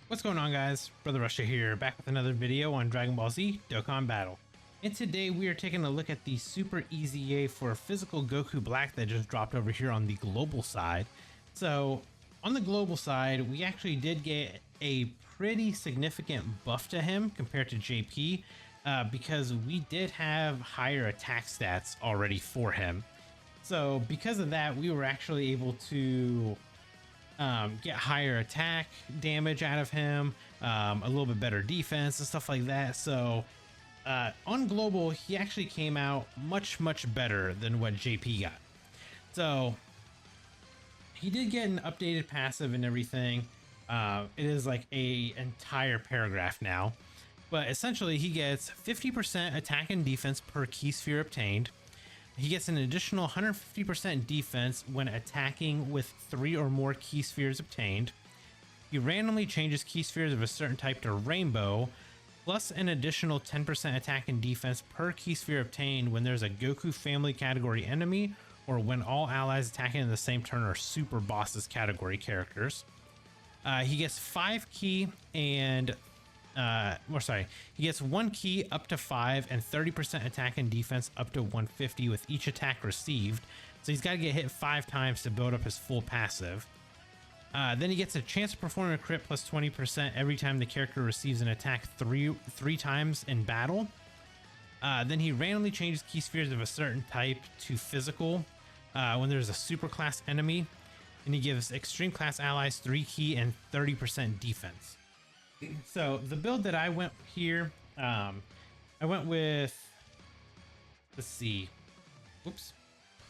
What's going on, guys? Brother Russia here, back with another video on Dragon Ball Z Dokkan Battle. And today we are taking a look at the Super EZA for physical Goku Black that just dropped over here on the global side. So on the global side, we actually did get a pretty significant buff to him compared to JP because we did have higher attack stats already for him. So because of that, we were actually able to get higher attack damage out of him, a little bit better defense and stuff like that. So on global, he actually came out much better than what JP got. So he did get an updated passive and everything. It is like a entire paragraph now, but essentially he gets 50% attack and defense per key sphere obtained. He gets an additional 150% defense when attacking with 3 or more key spheres obtained. He randomly changes key spheres of a certain type to rainbow, plus an additional 10% attack and defense per key sphere obtained when there's a Goku family category enemy, or when all allies attacking in the same turn are super bosses category characters. He gets 5 key and he gets 1 key up to 5 and 30% attack and defense up to 150 with each attack received. So he's got to get hit 5 times to build up his full passive. Then he gets a chance to perform a crit plus 20% every time the character receives an attack three times in battle. Then he randomly changes key spheres of a certain type to physical when there's a super class enemy. And he gives extreme class allies 3 key and 30% defense. So the build that I went here, I went with, let's see, whoops.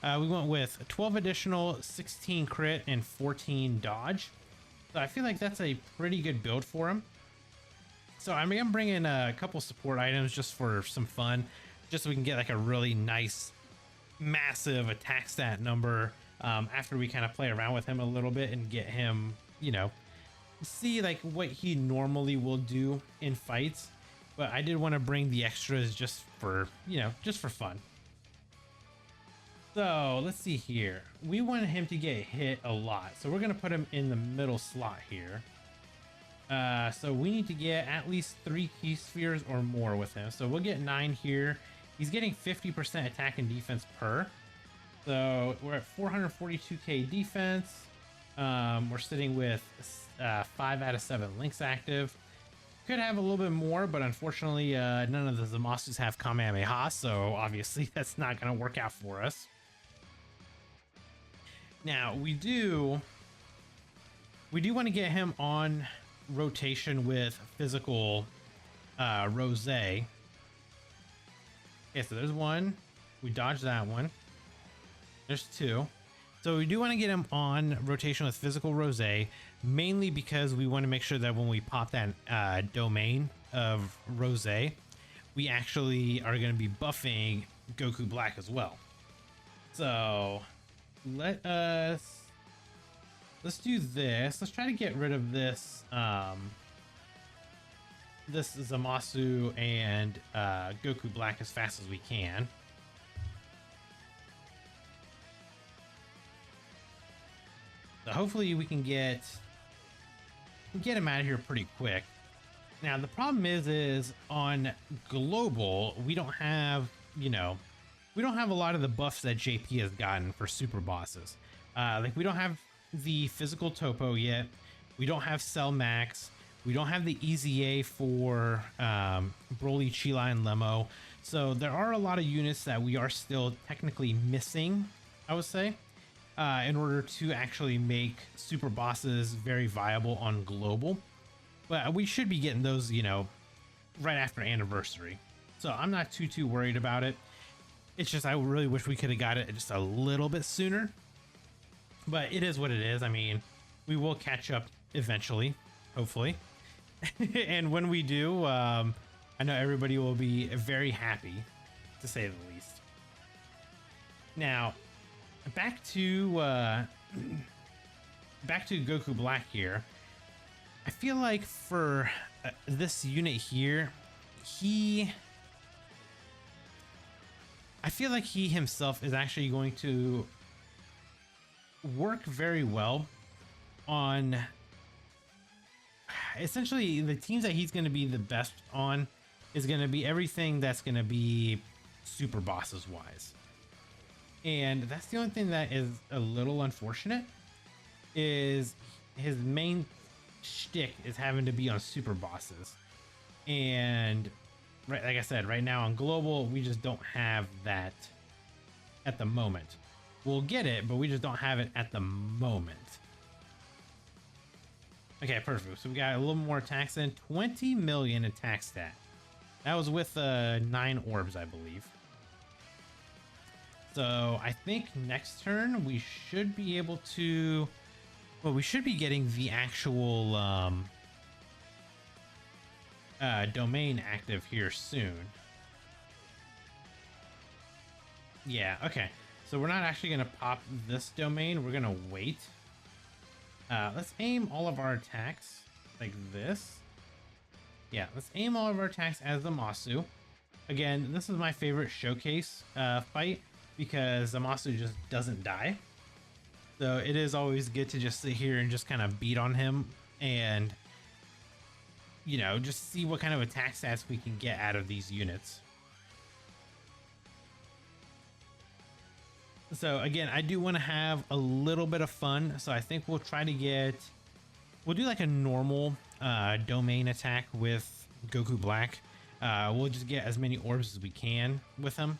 We went with 12 additional, 16 crit, and 14 dodge. So I feel like that's a pretty good build for him. So I'm gonna bring in a couple support items just for some fun, just so we can get like a really nice, massive attack stat number after we kind of play around with him a little bit and get him, you know, see like what he normally will do in fights. But I did want to bring the extras just for, you know, just for fun. So let's see here. We want him to get hit a lot, so we're gonna put him in the middle slot here. So we need to get at least 3 key spheres or more with him. So we'll get 9 here. He's getting 50% attack and defense per. So we're at 442k defense. We're sitting with 5 out of 7 links active. Could have a little bit more, but unfortunately none of the Zamasus have Kamehameha, so obviously that's not going to work out for us. Now we do want to get him on rotation with physical Rose. Okay, so there's 1. We dodged that one. There's 2. So we do want to get him on rotation with physical Rose, mainly because we want to make sure that when we pop that domain of Rose, we actually are going to be buffing Goku Black as well. So let's do this. Let's try to get rid of this this Zamasu and Goku Black as fast as we can. So hopefully we can get him out of here pretty quick. Now the problem is on global, we don't have, you know, we don't have a lot of the buffs that JP has gotten for super bosses. Like we don't have the physical topo yet. We don't have Cell Max. We don't have the EZA for Broly, Chila, and Lemo. So there are a lot of units that we are still technically missing, I would say, in order to actually make super bosses very viable on global. But we should be getting those, you know, right after anniversary. So I'm not too worried about it. It's just I really wish we could have got it just a little bit sooner. But it is what it is. I mean, we will catch up eventually, hopefully. And when we do, I know everybody will be very happy, to say the least. Now, back to Goku Black here. I feel like for this unit here, I feel like he himself is actually going to work very well on essentially the teams that he's going to be the best on is going to be everything that's going to be super bosses wise. And that's the only thing that is a little unfortunate, is his main shtick is having to be on super bosses. And right, like I said, right now on global, we just don't have that at the moment. We'll get it, but we just don't have it at the moment. Okay, perfect. So we got a little more attacks in. 20 million attack stat. That was with 9 orbs, I believe. So I think next turn we should be able to... Well, we should be getting the actual domain active here soon. Yeah, okay. So we're not actually going to pop this domain. We're going to wait. Let's aim all of our attacks like this. Yeah, let's aim all of our attacks as the Masu. Again, this is my favorite showcase fight because the Masu just doesn't die. So it is always good to just sit here and just kind of beat on him and, you know, just see what kind of attack stats we can get out of these units. So again, I do want to have a little bit of fun. So I think we'll try to get, we'll do like a normal domain attack with Goku Black. We'll just get as many orbs as we can with him.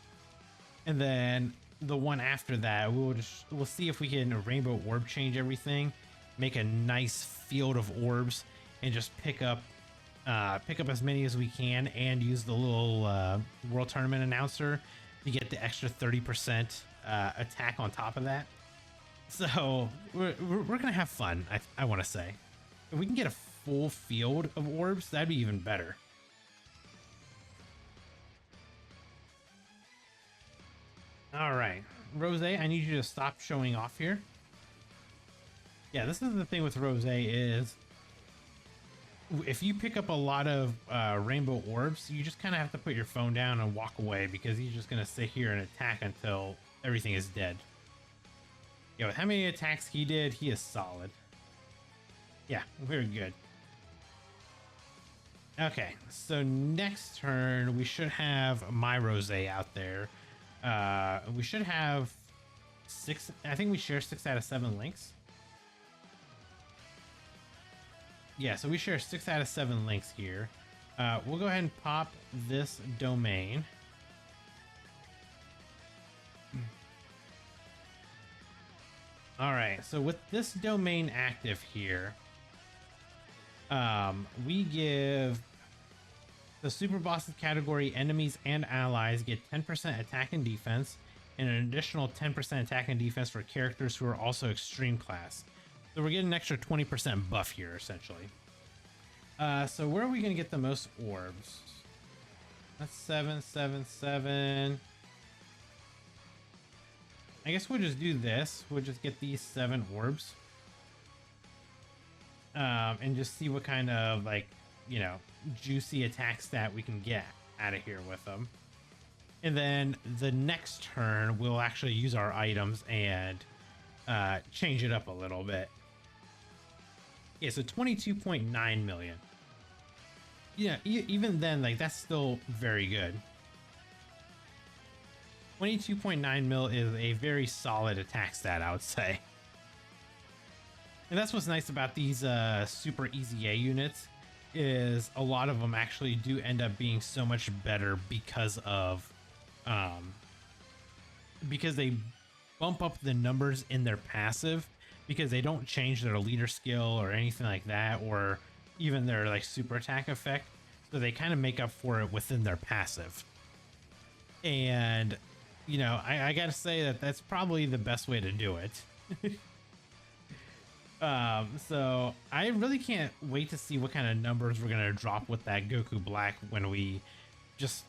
And then the one after that, we'll see if we can rainbow orb change everything, make a nice field of orbs, and just pick up as many as we can, and use the little world tournament announcer to get the extra 30% attack on top of that. So we're gonna have fun. I want to say, if we can get a full field of orbs, that'd be even better. All right, Rose, I need you to stop showing off here. Yeah, this is the thing with Rose is if you pick up a lot of rainbow orbs, you just kind of have to put your phone down and walk away, because he's just going to sit here and attack until everything is dead. Yeah, with how many attacks he did, he is solid. Yeah, very good. Okay, so next turn, we should have my Rose out there. We should have 6, I think we share 6 out of 7 links. Yeah, so we share 6 out of 7 links here. We'll go ahead and pop this domain. All right, so with this domain active here, we give the super bosses category enemies and allies get 10% attack and defense, and an additional 10% attack and defense for characters who are also extreme class. So we're getting an extra 20% buff here, essentially. So where are we going to get the most orbs? That's 7, 7, 7. I guess we'll just do this. We'll just get these 7 orbs. And just see what kind of, like, you know, juicy attack stat we can get out of here with them. And then the next turn, we'll actually use our items and change it up a little bit. Yeah, so 22.9 million. Yeah, even then, like, that's still very good. 22.9 mil is a very solid attack stat, I would say. And that's what's nice about these super EZA units, is a lot of them actually do end up being so much better because of because they bump up the numbers in their passive, because they don't change their leader skill or anything like that, or even their like super attack effect, so they kind of make up for it within their passive. And you know, I gotta say that that's probably the best way to do it. So I really can't wait to see what kind of numbers we're gonna drop with that Goku Black when we just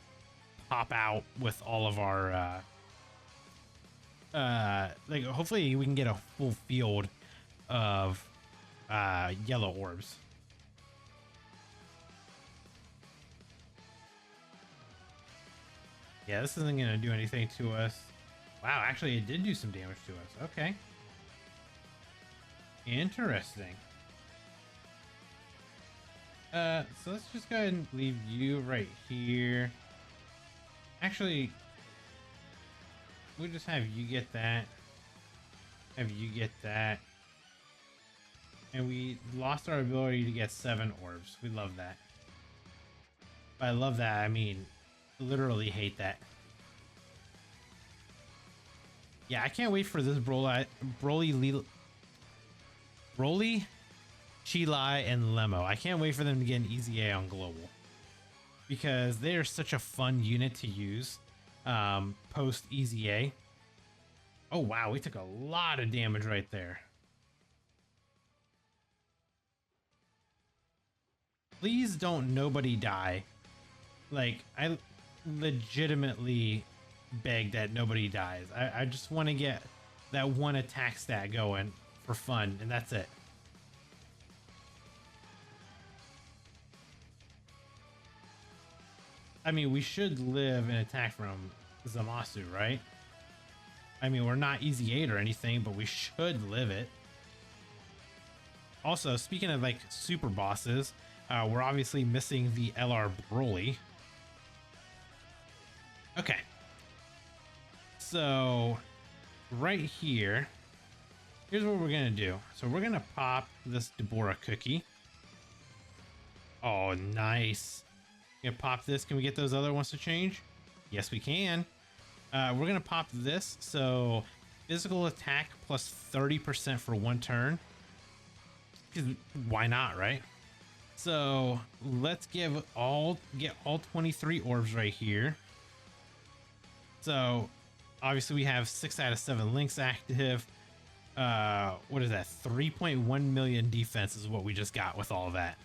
pop out with all of our like, hopefully we can get a full field of yellow orbs. Yeah, this isn't gonna do anything to us. Wow, actually it did do some damage to us. Okay. Interesting. So let's just go ahead and leave you right here. Actually, we'll just have you get that. Have you get that. And we lost our ability to get 7 orbs. We love that. By love that, I mean literally hate that. Yeah, I can't wait for this Broly, Chilai, and Lemo. I can't wait for them to get an EZA on global, because they are such a fun unit to use post EZA. Oh wow, we took a lot of damage right there. Please don't nobody die. Like, I legitimately beg that nobody dies. I just want to get that one attack stat going for fun, and that's it. I mean, we should live an attack from Zamasu, right? I mean, we're not Easy 8 or anything, but we should live it. Also, speaking of like super bosses, we're obviously missing the LR Broly. Okay. So right here, here's what we're gonna do. So we're gonna pop this Deborah cookie. Oh, nice. Gonna pop this. Can we get those other ones to change? Yes, we can. We're gonna pop this. So physical attack plus 30% for 1 turn. Why not, right? So let's get all 23 orbs right here. So obviously we have 6 out of 7 links active. What is that? 3.1 million defense is what we just got with all of that.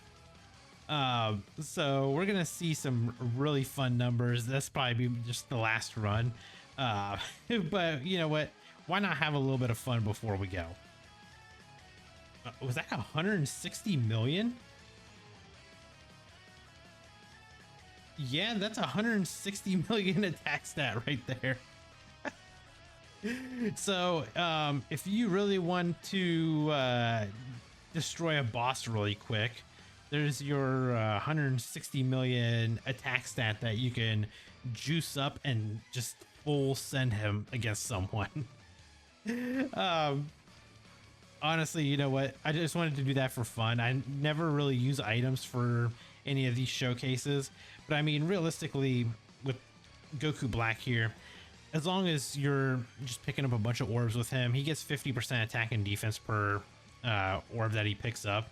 So we're gonna see some really fun numbers. That's probably be just the last run. But you know what? Why not have a little bit of fun before we go? Was that 160 million? Yeah, that's 160 million attack stat right there. So if you really want to destroy a boss really quick, there's your 160 million attack stat that you can juice up and just full send him against someone. Honestly, you know what? I just wanted to do that for fun. I never really use items for any of these showcases, but I mean, realistically, with Goku Black here, as long as you're just picking up a bunch of orbs with him, he gets 50% attack and defense per orb that he picks up.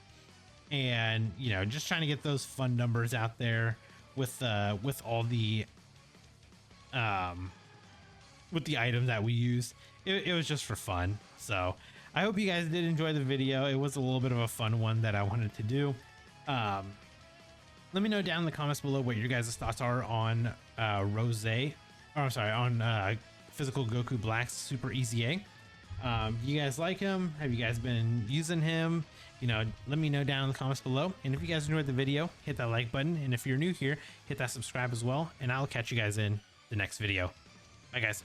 And, you know, just trying to get those fun numbers out there with all the items that we use. It was just for fun. So I hope you guys did enjoy the video. It was a little bit of a fun one that I wanted to do. Let me know down in the comments below what your guys' thoughts are on Physical Goku Black's Super EZA. You guys like him? Have you guys been using him? You know, let me know down in the comments below. And if you guys enjoyed the video, hit that like button. And if you're new here, hit that subscribe as well. And I'll catch you guys in the next video. Bye, guys.